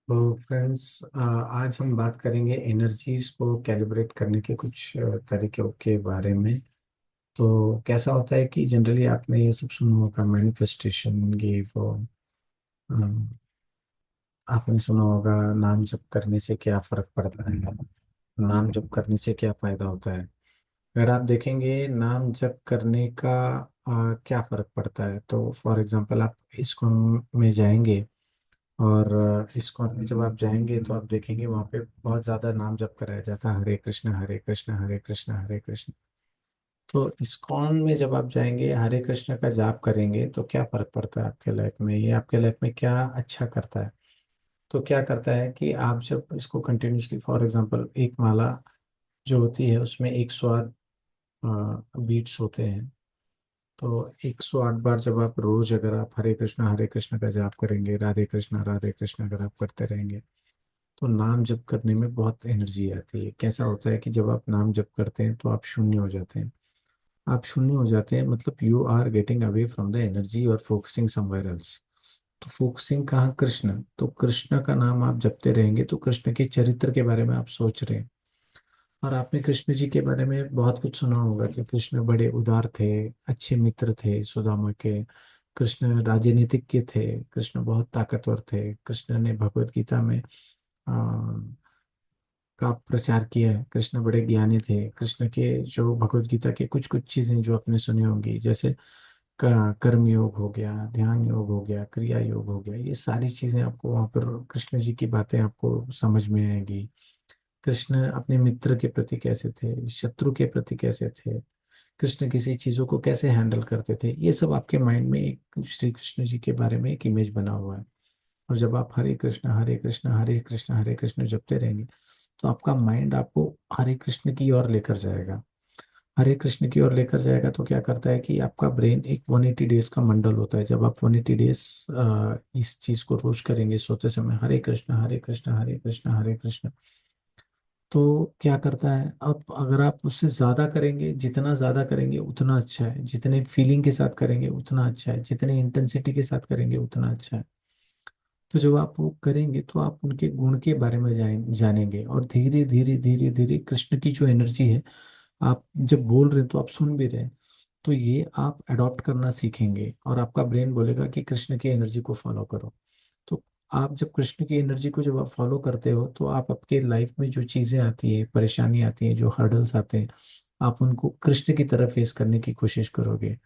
तो फ्रेंड्स, आज हम बात करेंगे एनर्जीज को कैलिब्रेट करने के कुछ तरीकों के बारे में। तो कैसा होता है कि जनरली आपने ये सब सुना होगा, मैनिफेस्टेशन, ये वो। अ, आपने सुना होगा नाम जप करने से क्या फर्क पड़ता है, नाम जप करने से क्या फायदा होता है। अगर आप देखेंगे नाम जप करने का क्या फर्क पड़ता है, तो फॉर एग्जांपल आप इस्कॉन में जाएंगे। और इस्कॉन में जब आप जाएंगे तो आप देखेंगे वहाँ पे बहुत ज़्यादा नाम जप कराया जाता है, हरे कृष्ण हरे कृष्ण हरे कृष्ण हरे कृष्ण। तो इस्कॉन में जब आप जाएंगे, हरे कृष्ण का जाप करेंगे, तो क्या फर्क पड़ता है आपके लाइफ में, ये आपके लाइफ में क्या अच्छा करता है। तो क्या करता है कि आप जब इसको कंटिन्यूसली, फॉर एग्जांपल एक माला जो होती है उसमें 108 बीट्स होते हैं। तो 108 बार जब आप रोज, अगर आप हरे कृष्ण का जाप करेंगे, राधे कृष्ण अगर आप करते रहेंगे, तो नाम जप करने में बहुत एनर्जी आती है। कैसा होता है कि जब आप नाम जप करते हैं तो आप शून्य हो जाते हैं। आप शून्य हो जाते हैं मतलब you are getting away from the energy और फोकसिंग समवेयर एल्स। तो फोकसिंग कहाँ? कृष्ण। तो कृष्ण का नाम आप जपते रहेंगे तो कृष्ण के चरित्र के बारे में आप सोच रहे हैं। और आपने कृष्ण जी के बारे में बहुत कुछ सुना होगा कि कृष्ण बड़े उदार थे, अच्छे मित्र थे सुदामा के। कृष्ण राजनीतिज्ञ थे, कृष्ण बहुत ताकतवर थे। कृष्ण ने भगवत गीता में का प्रचार किया है। कृष्ण बड़े ज्ञानी थे। कृष्ण के जो भगवत गीता के कुछ कुछ चीजें जो आपने सुनी होंगी, जैसे कर्म योग हो गया, ध्यान योग हो गया, क्रिया योग हो गया, ये सारी चीजें आपको वहाँ पर कृष्ण जी की बातें आपको समझ में आएगी। कृष्ण अपने मित्र के प्रति कैसे थे, शत्रु के प्रति कैसे थे, कृष्ण किसी चीजों को कैसे हैंडल करते थे, ये सब आपके माइंड में एक श्री कृष्ण जी के बारे में एक इमेज बना हुआ है। और जब आप हरे कृष्ण हरे कृष्ण हरे कृष्ण जपते रहेंगे, तो आपका माइंड आपको हरे कृष्ण की ओर लेकर जाएगा। हरे कृष्ण की ओर लेकर जाएगा तो क्या करता है कि आपका ब्रेन एक 180 डेज का मंडल होता है। जब आप 180 डेज इस चीज को रोज करेंगे, सोते समय हरे कृष्ण हरे कृष्ण हरे कृष्ण हरे कृष्ण, तो क्या करता है, अब अगर आप उससे ज्यादा करेंगे, जितना ज्यादा करेंगे उतना अच्छा है। जितने फीलिंग के साथ करेंगे उतना अच्छा है, जितने इंटेंसिटी के साथ करेंगे उतना अच्छा है। तो जब आप वो करेंगे तो आप उनके गुण के बारे में जानेंगे, और धीरे धीरे धीरे धीरे कृष्ण की जो एनर्जी है, आप जब बोल रहे हैं तो आप सुन भी रहे हैं, तो ये आप अडॉप्ट करना सीखेंगे और आपका ब्रेन बोलेगा कि कृष्ण की एनर्जी को फॉलो करो। तो आप जब कृष्ण की एनर्जी को जब आप फॉलो करते हो, तो आप आपके लाइफ में जो चीजें आती है, परेशानी आती है, जो हर्डल्स आते हैं, आप उनको कृष्ण की तरफ फेस करने की कोशिश करोगे।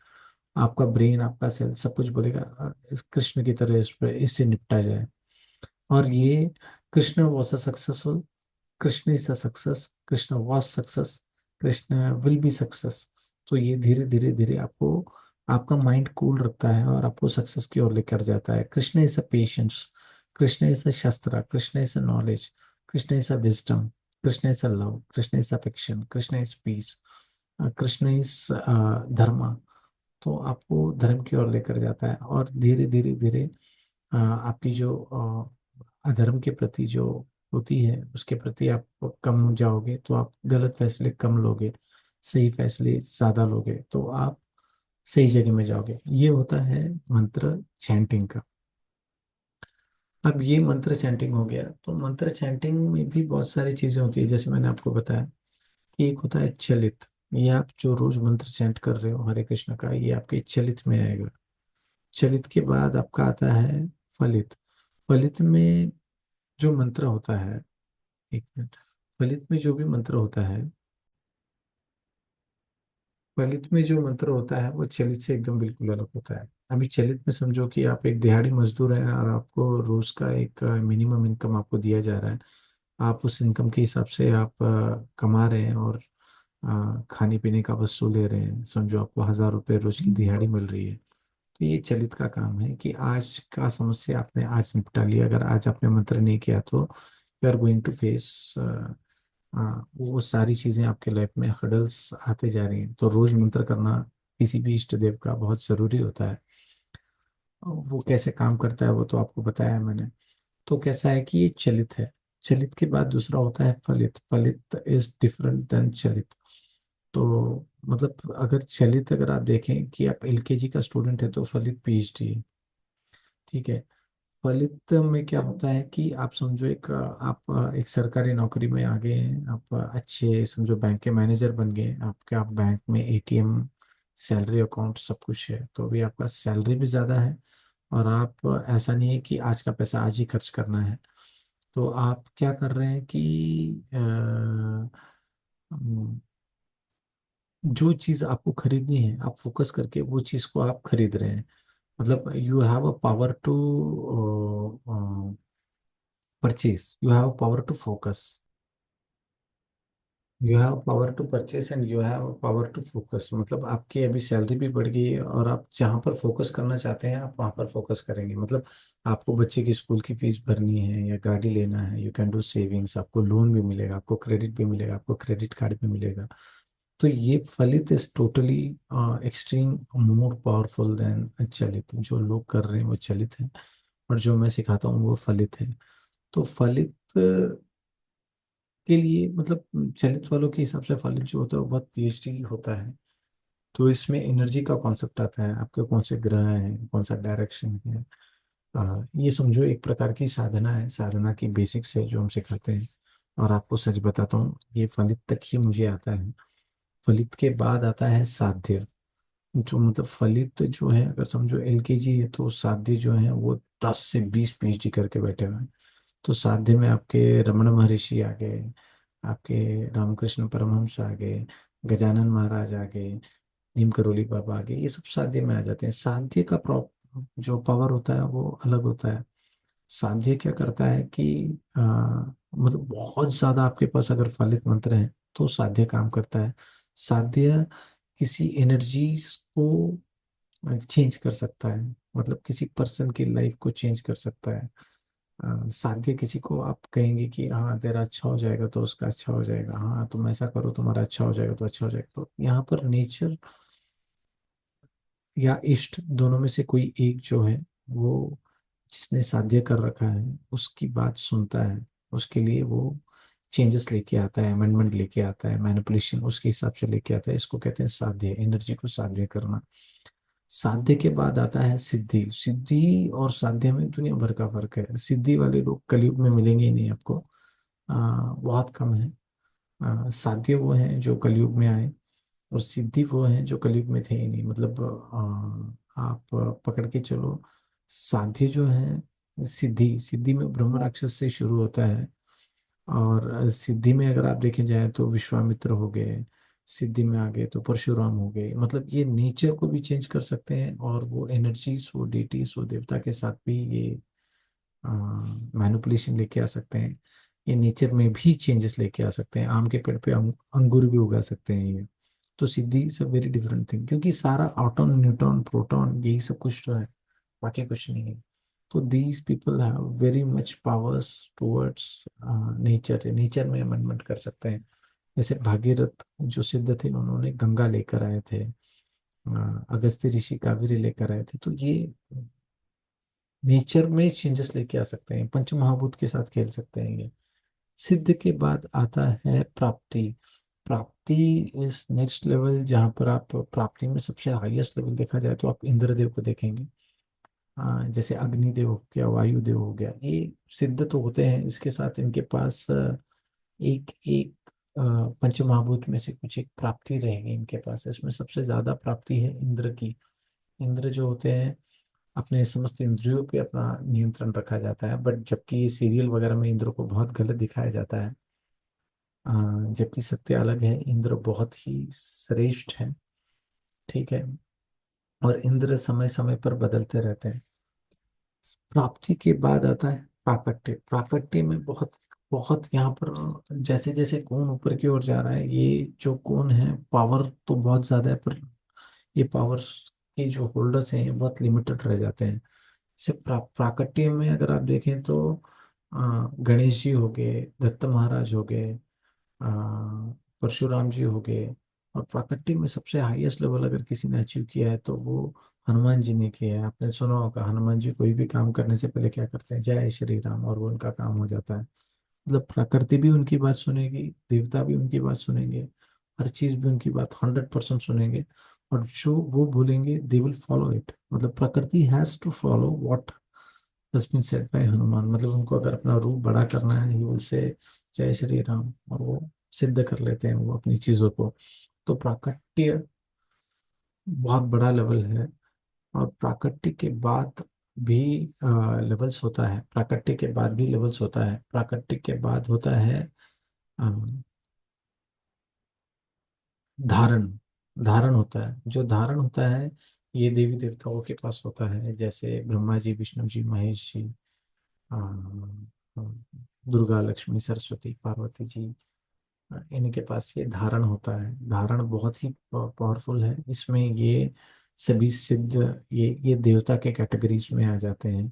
आपका ब्रेन, आपका सेल सब कुछ बोलेगा इस कृष्ण की तरह इस पे इससे निपटा जाए। और ये Krishna was a successful, Krishna is a success, Krishna was success, Krishna will be success. तो ये धीरे धीरे धीरे आपको, आपका माइंड कूल रखता है और आपको सक्सेस की ओर लेकर जाता है। Krishna is a patience, Krishna is a शस्त्र, Krishna is a knowledge, Krishna is a wisdom, Krishna is a love, Krishna is affection, Krishna is peace, Krishna is धर्म। तो आपको धर्म की ओर लेकर जाता है। और धीरे धीरे धीरे आपकी जो अधर्म के प्रति जो होती है उसके प्रति आप कम जाओगे, तो आप गलत फैसले कम लोगे, सही फैसले ज्यादा लोगे, तो आप सही जगह में जाओगे। ये होता है मंत्र चैंटिंग का। अब ये मंत्र चैंटिंग हो गया, तो मंत्र चैंटिंग में भी बहुत सारी चीजें होती है, जैसे मैंने आपको बताया कि एक होता है चलित। ये आप जो रोज मंत्र चैंट कर रहे हो हरे कृष्ण का, ये आपके चलित में आएगा। चलित के बाद आपका आता है फलित। फलित में जो मंत्र होता है, एक मिनट, फलित में जो भी मंत्र होता है, फलित में जो मंत्र होता है वो चलित से एकदम बिल्कुल अलग होता है। अभी चलित में समझो कि आप एक दिहाड़ी मजदूर हैं और आपको रोज का एक मिनिमम इनकम आपको दिया जा रहा है। आप उस इनकम के हिसाब से आप कमा रहे हैं, और खाने पीने का वस्तु ले रहे हैं। समझो आपको 1,000 रुपये रोज की दिहाड़ी मिल रही है। तो ये चलित का काम है कि आज का समस्या आपने आज निपटा लिया। अगर आज आपने मंत्र नहीं किया तो you are going to face, वो सारी चीजें आपके लाइफ में हर्डल्स आते जा रही हैं। तो रोज मंत्र करना किसी भी इष्ट देव का बहुत जरूरी होता है। वो कैसे काम करता है वो तो आपको बताया है मैंने। तो कैसा है कि ये चलित है। चलित के बाद दूसरा होता है फलित। फलित इज डिफरेंट देन चलित। तो मतलब अगर चलित, अगर आप देखें कि आप एलकेजी का स्टूडेंट है तो फलित पीएचडी है। ठीक है। फलित में क्या होता है कि आप समझो एक आप एक सरकारी नौकरी में आ गए हैं, आप अच्छे समझो बैंक के मैनेजर बन गए, आपके आप बैंक में एटीएम, सैलरी अकाउंट सब कुछ है, तो अभी आपका सैलरी भी ज़्यादा है। और आप ऐसा नहीं है कि आज का पैसा आज ही खर्च करना है। तो आप क्या कर रहे हैं कि जो चीज़ आपको खरीदनी है आप फोकस करके वो चीज़ को आप खरीद रहे हैं। मतलब you have a power to purchase, you have power to focus, you have power to purchase and you have power to focus. मतलब आपकी अभी सैलरी भी बढ़ गई है और आप जहाँ पर फोकस करना चाहते हैं आप वहाँ पर फोकस करेंगे। मतलब आपको बच्चे की स्कूल की फीस भरनी है या गाड़ी लेना है, यू कैन डू सेविंग्स, आपको लोन भी मिलेगा, आपको क्रेडिट भी मिलेगा, आपको क्रेडिट कार्ड भी मिलेगा। तो ये फलित is totally extreme more powerful than चलित। जो लोग कर रहे हैं वो चलित है, और जो मैं सिखाता हूँ वो फलित है। तो फलित के लिए मतलब चलित वालों के हिसाब से फलित जो होता है वो बहुत पीएचडी होता है। तो इसमें एनर्जी का कॉन्सेप्ट आता है, आपके कौन से ग्रह हैं, कौन सा डायरेक्शन है। ये समझो एक प्रकार की साधना है, साधना की बेसिक्स है जो हम सिखाते हैं। और आपको सच बताता हूँ ये फलित तक ही मुझे आता है। फलित के बाद आता है साध्य। जो मतलब फलित जो है अगर समझो एलकेजी है, तो साध्य जो है वो 10 से 20 पीएचडी करके बैठे हुए हैं। तो साध्य में आपके रमण महर्षि आ गए, आपके रामकृष्ण परमहंस आ गए, गजानन महाराज आ गए, नीम करोली बाबा आ गए, ये सब साध्य में आ जाते हैं। साध्य का जो पावर होता है वो अलग होता है। साध्य क्या करता है कि मतलब बहुत ज्यादा आपके पास अगर फलित मंत्र है तो साध्य काम करता है। साध्य किसी एनर्जीज को चेंज कर सकता है, मतलब किसी पर्सन की लाइफ को चेंज कर सकता है। साध्य किसी को आप कहेंगे कि हाँ तेरा अच्छा हो जाएगा तो उसका अच्छा हो जाएगा, हाँ तुम ऐसा करो तुम्हारा अच्छा हो जाएगा तो अच्छा हो जाएगा। तो यहाँ पर नेचर या इष्ट दोनों में से कोई एक जो है वो जिसने साध्य कर रखा है उसकी बात सुनता है, उसके लिए वो चेंजेस लेके आता है, अमेंडमेंट लेके आता है, मैनिपुलेशन उसके हिसाब से लेके आता है। इसको कहते हैं साध्य, एनर्जी को साध्य करना। साध्य के बाद आता है सिद्धि। सिद्धि और साध्य में दुनिया भर का फर्क है। सिद्धि वाले लोग कलयुग में मिलेंगे ही नहीं आपको, बहुत कम है। साध्य वो हैं जो कलयुग में आए, और सिद्धि वो हैं जो कलयुग में थे ही नहीं। मतलब आप पकड़ के चलो, साध्य जो है, सिद्धि सिद्धि में ब्रह्म राक्षस से शुरू होता है। और सिद्धि में अगर आप देखे जाए तो विश्वामित्र हो गए, सिद्धि में आ गए तो परशुराम हो गए। मतलब ये नेचर को भी चेंज कर सकते हैं, और वो एनर्जीज, वो डेटीज, वो देवता के साथ भी ये मैनिपुलेशन लेके आ सकते हैं। ये नेचर में भी चेंजेस लेके आ सकते हैं। आम के पेड़ पे अंगूर भी उगा सकते हैं ये। तो सिद्धि is a very different thing, क्योंकि सारा ऑटोन न्यूट्रॉन प्रोटॉन यही सब कुछ तो है, बाकी कुछ नहीं है। तो these people have very much powers towards nature, nature में अमेंडमेंट कर सकते हैं। जैसे भागीरथ जो सिद्ध थे उन्होंने गंगा लेकर आए थे, अगस्त्य ऋषि कावेरी लेकर आए थे। तो ये नेचर में चेंजेस लेके आ सकते हैं, पंच महाभूत के साथ खेल सकते हैं ये। सिद्ध के बाद आता है प्राप्ति। प्राप्ति इज नेक्स्ट लेवल, जहाँ पर आप प्राप्ति में सबसे हाईएस्ट लेवल देखा जाए तो आप इंद्रदेव को देखेंगे। जैसे अग्निदेव हो गया, वायुदेव हो गया, ये सिद्ध तो होते हैं, इसके साथ इनके पास एक एक पंच महाभूत में से कुछ एक प्राप्ति रहेगी इनके पास। इसमें सबसे ज्यादा प्राप्ति है इंद्र की। इंद्र जो होते हैं, अपने समस्त इंद्रियों पे अपना नियंत्रण रखा जाता है, बट जबकि ये सीरियल वगैरह में इंद्र को बहुत गलत दिखाया जाता है। अ, जबकि सत्य अलग है, इंद्र बहुत ही श्रेष्ठ है। ठीक है। और इंद्र समय समय पर बदलते रहते हैं। प्राप्ति के बाद आता है प्राकट्य। प्राकट्य में बहुत बहुत यहाँ पर जैसे जैसे कौन ऊपर की ओर जा रहा है, ये जो कौन है पावर तो बहुत ज्यादा है, पर ये पावर्स के जो होल्डर्स हैं ये बहुत लिमिटेड रह जाते हैं। जैसे प्राकट्य में अगर आप देखें तो गणेश जी हो गए, दत्त महाराज हो गए, आ, परशुराम जी हो गए। और प्राकृतिक में सबसे हाईएस्ट लेवल अगर किसी ने अचीव किया है तो वो हनुमान जी ने किया है। आपने सुना होगा हनुमान जी कोई भी काम करने से पहले क्या करते हैं, जय श्री राम, और वो उनका काम हो जाता है। मतलब प्रकृति भी उनकी बात सुनेगी, देवता भी उनकी बात सुनेंगे, हर चीज भी उनकी बात 100% सुनेंगे। और जो वो बोलेंगे दे विल फॉलो इट। मतलब Prakriti has to follow what husband said by Hanuman, मतलब उनको अगर अपना रूप बड़ा करना है, ही विल से जय श्री राम, और वो सिद्ध कर लेते हैं वो अपनी चीजों को। तो प्राकट्य बहुत बड़ा लेवल है। और प्राकट्य के बाद भी लेवल्स होता है, प्राकट्य के बाद भी लेवल्स होता है। प्राकट्य के बाद होता है अ, धारण। धारण होता है, जो धारण होता है ये देवी देवताओं के पास होता है, जैसे ब्रह्मा जी, विष्णु जी, महेश जी, अ, अ, दुर्गा, लक्ष्मी, सरस्वती, पार्वती जी, इनके पास ये धारण होता है। धारण बहुत ही पावरफुल है। इसमें ये सभी सिद्ध, ये देवता के कैटेगरीज में आ जाते हैं।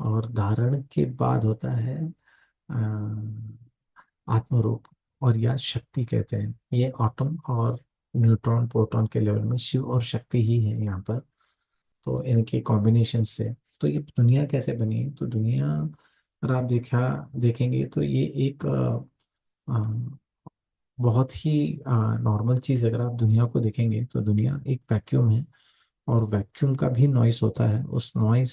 और धारण के बाद होता है अ, आत्मरूप, और या शक्ति कहते हैं। ये एटॉम और न्यूट्रॉन प्रोटॉन के लेवल में शिव और शक्ति ही है यहाँ पर। तो इनके कॉम्बिनेशन से तो ये दुनिया कैसे बनी है, तो दुनिया अगर आप देखेंगे तो ये एक बहुत ही नॉर्मल चीज़। अगर आप दुनिया को देखेंगे तो दुनिया एक वैक्यूम है, और वैक्यूम का भी नॉइस होता है। उस नॉइस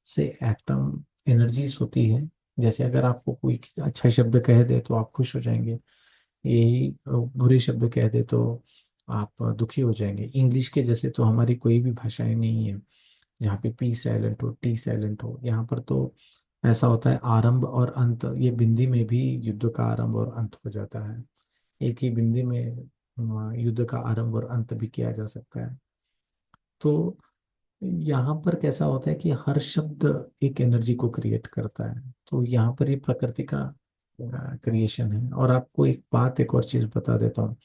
से एटम एनर्जीज होती है। जैसे अगर आपको कोई अच्छा शब्द कह दे तो आप खुश हो जाएंगे, यही बुरे शब्द कह दे तो आप दुखी हो जाएंगे। इंग्लिश के जैसे तो हमारी कोई भी भाषाएं नहीं है जहाँ पे पी साइलेंट हो, टी साइलेंट हो। यहाँ पर तो ऐसा होता है, आरंभ और अंत, ये बिंदी में भी युद्ध का आरंभ और अंत हो जाता है। एक ही बिंदी में युद्ध का आरंभ और अंत भी किया जा सकता है। तो यहाँ पर कैसा होता है कि हर शब्द एक एनर्जी को क्रिएट करता है। तो यहाँ पर ये प्रकृति का क्रिएशन है। और आपको एक बात, एक और चीज बता देता हूँ।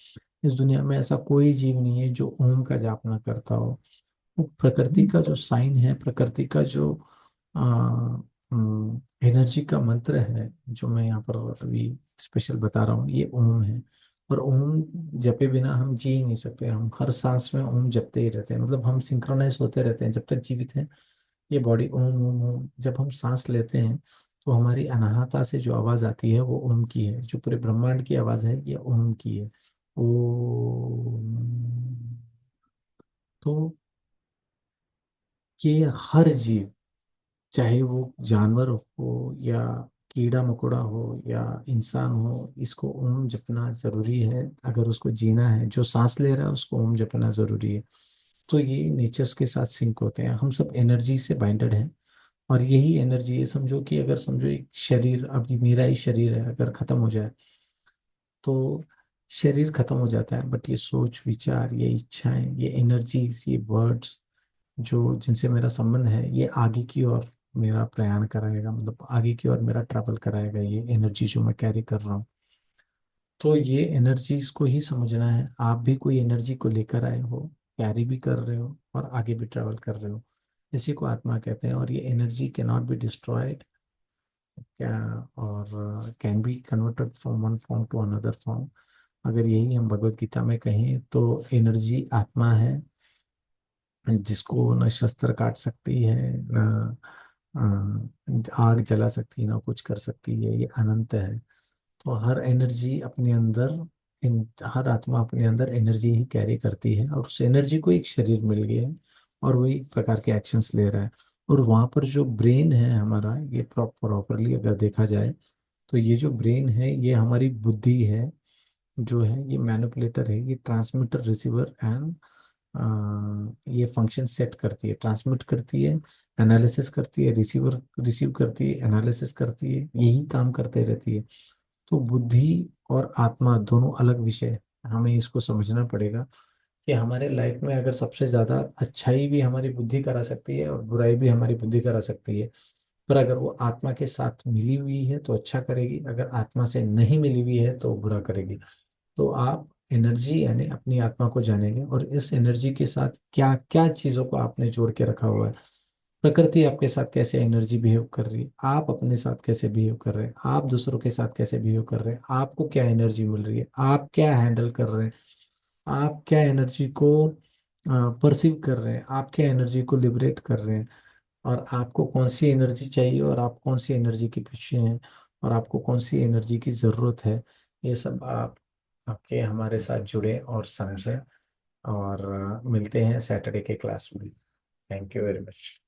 इस दुनिया में ऐसा कोई जीव नहीं है जो ओम का जाप ना करता हो। वो प्रकृति का जो साइन है, प्रकृति का जो एनर्जी का मंत्र है, जो मैं यहाँ पर अभी स्पेशल बता रहा हूँ, ये ओम है। और ओम जपे बिना हम जी ही नहीं सकते। हम हर सांस में ओम जपते ही रहते हैं, मतलब हम सिंक्रोनाइज होते रहते हैं जब तक जीवित हैं। ये बॉडी ओम ओम ओम, जब हम सांस लेते हैं तो हमारी अनाहता से जो आवाज आती है वो ओम की है। जो पूरे ब्रह्मांड की आवाज है ये ओम की है। ओम। तो ये हर जीव, चाहे वो जानवर हो या कीड़ा मकोड़ा हो या इंसान हो, इसको ओम जपना जरूरी है। अगर उसको जीना है, जो सांस ले रहा है उसको ओम जपना जरूरी है। तो ये नेचर्स के साथ सिंक होते हैं। हम सब एनर्जी से बाइंडेड हैं। और यही एनर्जी है, समझो कि अगर समझो एक शरीर, अभी मेरा ही शरीर है, अगर खत्म हो जाए तो शरीर खत्म हो जाता है, बट ये सोच विचार, ये इच्छाएं, ये एनर्जीज, ये वर्ड्स जो जिनसे मेरा संबंध है, ये आगे की ओर मेरा प्रयाण कराएगा, मतलब आगे की ओर मेरा ट्रैवल कराएगा, ये एनर्जी जो मैं कैरी कर रहा हूँ। तो ये एनर्जीज को ही समझना है। आप भी कोई एनर्जी को लेकर आए हो, कैरी भी कर रहे हो और आगे भी ट्रैवल कर रहे हो। इसी को आत्मा कहते हैं। और ये energy can not be destroyed, क्या, और can be converted from one form to another form. अगर यही हम भगवत गीता में कहें तो एनर्जी आत्मा है, जिसको न शस्त्र काट सकती है, न आग जला सकती है, ना कुछ कर सकती है। ये अनंत है। तो हर एनर्जी अपने अंदर, इन हर आत्मा अपने अंदर एनर्जी ही कैरी करती है, और उस एनर्जी को एक शरीर मिल गया है, और वही एक प्रकार के एक्शंस ले रहा है। और वहाँ पर जो ब्रेन है हमारा, ये प्रॉपरली अगर देखा जाए तो ये जो ब्रेन है ये हमारी बुद्धि है, जो है ये मैनिपुलेटर है, ये ट्रांसमीटर, रिसीवर एंड ये फंक्शन सेट करती है, ट्रांसमिट करती है, एनालिसिस करती है, रिसीवर रिसीव करती है, एनालिसिस करती है, यही काम करते रहती है। तो बुद्धि और आत्मा दोनों अलग विषय हैं। हमें इसको समझना पड़ेगा कि हमारे लाइफ में अगर सबसे ज्यादा अच्छाई भी हमारी बुद्धि करा सकती है और बुराई भी हमारी बुद्धि करा सकती है। पर अगर वो आत्मा के साथ मिली हुई है तो अच्छा करेगी, अगर आत्मा से नहीं मिली हुई है तो बुरा करेगी। तो आप एनर्जी यानी अपनी आत्मा को जानेंगे, और इस एनर्जी के साथ क्या क्या चीजों को आपने जोड़ के रखा हुआ है। प्रकृति आपके साथ कैसे एनर्जी बिहेव कर रही है, आप अपने साथ कैसे बिहेव कर रहे हैं, आप दूसरों के साथ कैसे बिहेव कर रहे हैं, आपको क्या एनर्जी मिल रही है, आप क्या हैंडल कर रहे हैं, आप क्या एनर्जी को परसीव कर रहे हैं, आप क्या एनर्जी को लिबरेट कर रहे हैं, और आपको कौन सी एनर्जी चाहिए, और आप कौन सी एनर्जी के पीछे हैं, और आपको कौन सी एनर्जी की ज़रूरत है। ये सब आप आपके हमारे साथ जुड़े और समझें। और मिलते हैं सैटरडे के क्लास में। Thank you very much.